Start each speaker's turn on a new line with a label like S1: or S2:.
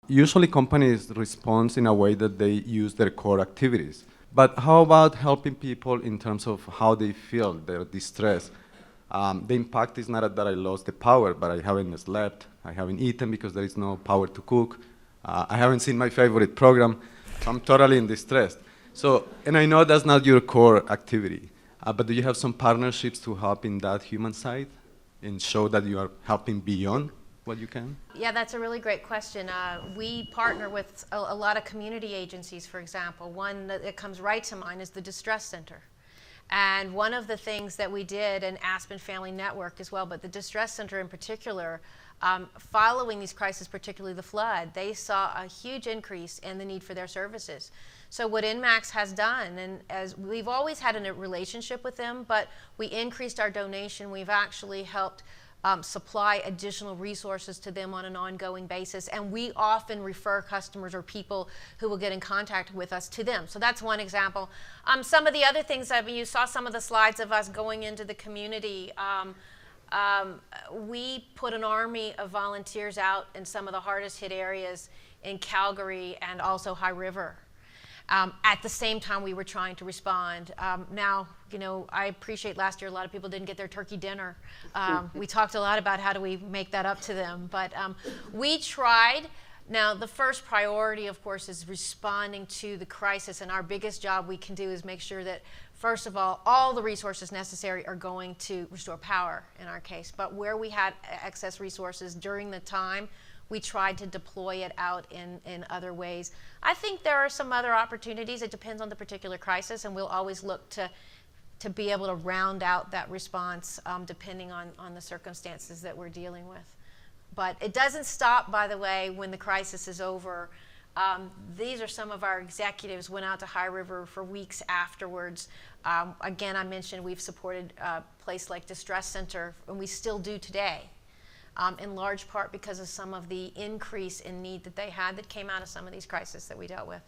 S1: Usually companies respond in a way that they use their core activities. But how about helping people in terms of how they feel, their distress? The impact is not that I lost the power, but I haven't slept, I haven't eaten because there is no power to cook, I haven't seen my favorite program, so I'm totally in distress. So, and I know that's not your core activity, but do you have some partnerships to help in that human side and show that you are helping beyond what you can?
S2: Yeah, that's a really great question. We partner with a lot of community agencies, for example. One that comes right to mind is the Distress Center. And one of the things that we did, and Aspen Family Network as well, but the Distress Center in particular, following these crises, particularly the flood, they saw a huge increase in the need for their services. So what INMAX has done, and as we've always had a relationship with them, but we increased our donation. We've actually helped supply additional resources to them on an ongoing basis, and we often refer customers or people who will get in contact with us to them. So that's one example. Some of the other things, you saw some of the slides of us going into the community. We put an army of volunteers out in some of the hardest hit areas in Calgary and also High River. At the same time, we were trying to respond. Now, you know, I appreciate last year a lot of people didn't get their turkey dinner. We talked a lot about how do we make that up to them, but we tried. Now, the first priority, of course, is responding to the crisis, and our biggest job we can do is make sure that, first of all the resources necessary are going to restore power in our case. But where we had excess resources during the time, we tried to deploy it out in other ways. I think there are some other opportunities. It depends on the particular crisis, and we'll always look to be able to round out that response depending on the circumstances that we're dealing with. But it doesn't stop, by the way, when the crisis is over. These are some of our executives went out to High River for weeks afterwards. Again, I mentioned we've supported a place like Distress Center, and we still do today. In large part because of some of the increase in need that they had that came out of some of these crises that we dealt with.